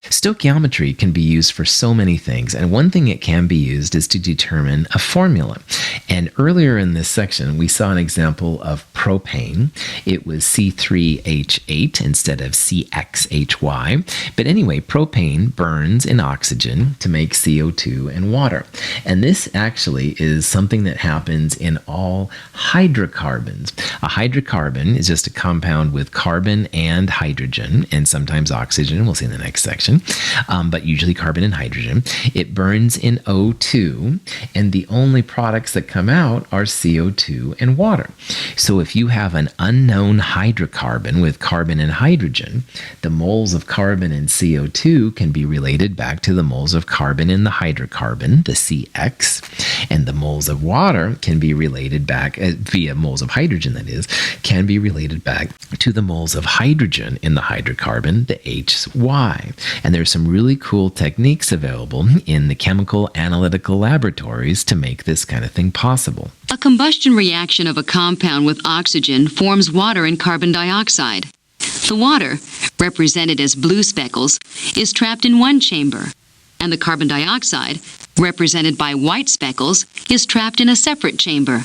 Stoichiometry can be used for so many things, and one thing it can be used is to determine a formula. And earlier in this section, we saw an example of propane. It was C3H8 instead of CXHY. But anyway, propane burns in oxygen to make CO2 and water. And this actually is something that happens in all hydrocarbons. A hydrocarbon is just a compound with carbon and hydrogen, and sometimes oxygen. We'll see in the next section. But usually carbon and hydrogen. It burns in O2, and the only products that come out are CO2 and water. So if you have an unknown hydrocarbon with carbon and hydrogen, the moles of carbon in CO2 can be related back to the moles of carbon in the hydrocarbon, the CX, and the moles of water can be related back via moles of hydrogen, that is, can be related back to the moles of hydrogen in the hydrocarbon, the HY. And there's some really cool techniques available in the chemical analytical laboratories to make this kind of thing possible. A combustion reaction of a compound with oxygen forms water and carbon dioxide. The water, represented as blue speckles, is trapped in one chamber, and the carbon dioxide, represented by white speckles, is trapped in a separate chamber.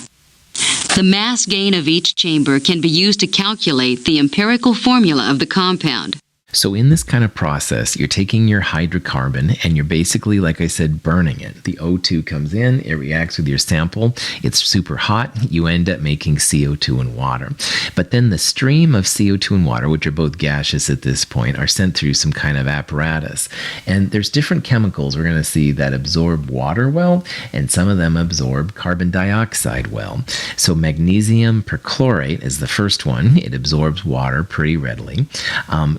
The mass gain of each chamber can be used to calculate the empirical formula of the compound. So in this kind of process, you're taking your hydrocarbon and you're basically, like I said, burning it. The O2 comes in, it reacts with your sample, it's super hot, you end up making CO2 and water. But then the stream of CO2 and water, which are both gaseous at this point, are sent through some kind of apparatus. And there's different chemicals we're going to see that absorb water well, and some of them absorb carbon dioxide well. So magnesium perchlorate is the first one. It absorbs water pretty readily.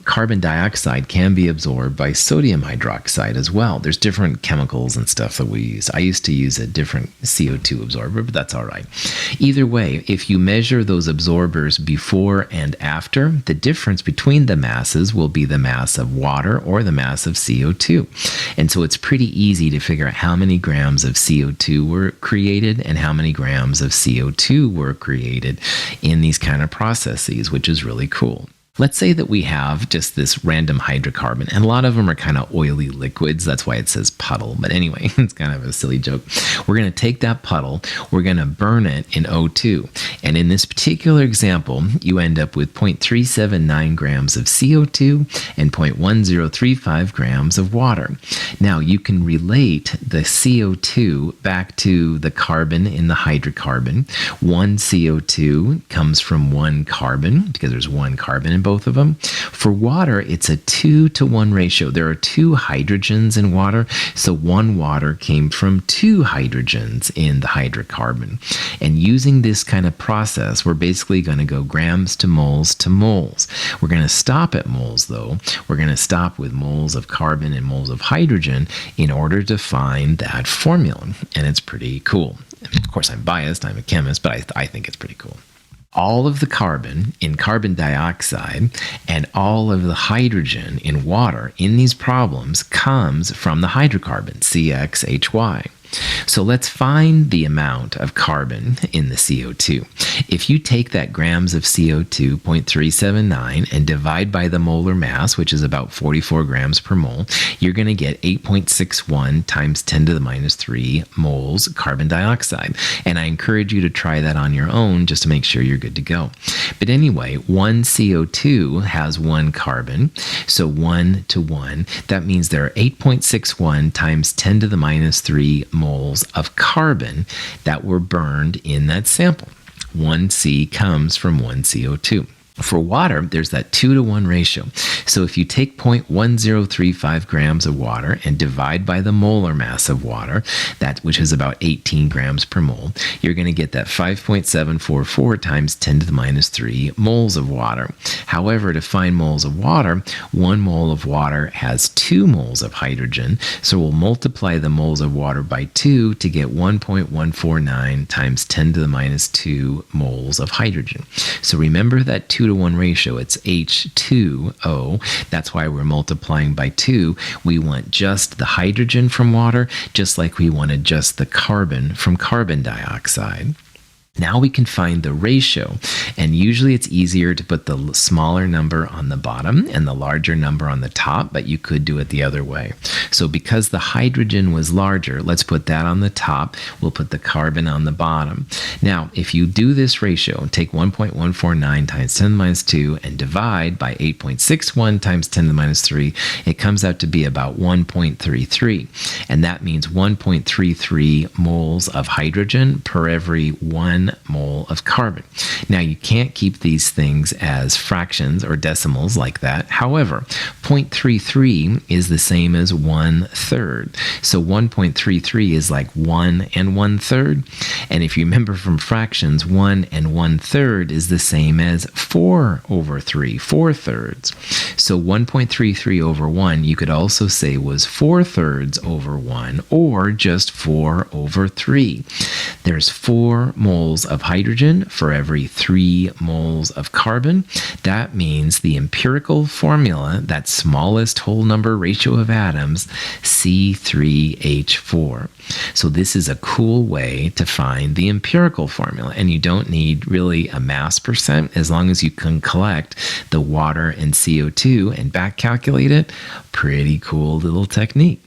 Carbon dioxide can be absorbed by sodium hydroxide as well. There's different chemicals and stuff that we use. I used to use a different CO2 absorber, but that's all right. Either way, if you measure those absorbers before and after, the difference between the masses will be the mass of water or the mass of CO2. And so it's pretty easy to figure out how many grams of CO2 were created and how many grams of CO2 were created in these kind of processes, which is really cool. Let's say that we have just this random hydrocarbon, and a lot of them are kind of oily liquids. That's why it says puddle. But anyway, it's kind of a silly joke. We're going to take that puddle, we're going to burn it in O2. And in this particular example, you end up with 0.379 grams of CO2 and 0.1035 grams of water. Now, you can relate the CO2 back to the carbon in the hydrocarbon. One CO2 comes from one carbon, because there's one carbon in both of them. For water, it's a 2-to-1 ratio. There are 2 hydrogens in water, so one water came from 2 hydrogens in the hydrocarbon. And using this kind of process, we're basically going to go grams to moles to moles. We're going to stop at moles, though. We're going to stop with moles of carbon and moles of hydrogen in order to find that formula. And it's pretty cool. Of course, I'm biased. I'm a chemist, but I think it's pretty cool. All of the carbon in carbon dioxide and all of the hydrogen in water in these problems comes from the hydrocarbon, CXHY. So let's find the amount of carbon in the CO2. If you take that grams of CO2, 0.379, and divide by the molar mass, which is about 44 grams per mole, you're going to get 8.61 times 10 to the minus 3 moles carbon dioxide. And I encourage you to try that on your own just to make sure you're good to go. But anyway, one CO2 has one carbon, so 1 to 1. That means there are 8.61 times 10 to the minus 3 moles of carbon that were burned in that sample. 1C comes from 1 CO2. For water, there's that 2-to-1 ratio. So if you take 0.1035 grams of water and divide by the molar mass of water, which is about 18 grams per mole, you're going to get that 5.744 times 10 to the minus 3 moles of water. However, to find moles of water, 1 mole of water has 2 moles of hydrogen, so we'll multiply the moles of water by 2 to get 1.149 times 10 to the minus 2 moles of hydrogen. So remember that 2-to-1 ratio, it's H2O. That's why we're multiplying by 2. We want just the hydrogen from water, just like we wanted just the carbon from carbon dioxide. Now we can find the ratio, and usually it's easier to put the smaller number on the bottom and the larger number on the top, but you could do it the other way. So because the hydrogen was larger, let's put that on the top, we'll put the carbon on the bottom. Now, if you do this ratio, take 1.149 times 10 to the minus 2 and divide by 8.61 times 10 to the minus 3, it comes out to be about 1.33, and that means 1.33 moles of hydrogen per every 1 mole of carbon. Now, you can't keep these things as fractions or decimals like that. However, 0.33 is the same as 1/3. So 1.33 is like 1 and 1/3. And if you remember from fractions, 1 and 1/3 is the same as 4 over 3, 4/3. So 1.33 over 1, you could also say was 4/3 over 1, or just 4 over 3. There's 4 moles of hydrogen for every 3 moles of carbon. That means the empirical formula, that smallest whole number ratio of atoms, C3H4. So this is a cool way to find the empirical formula, and you don't need really a mass percent as long as you can collect the water and CO2 and back calculate it. Pretty cool little technique.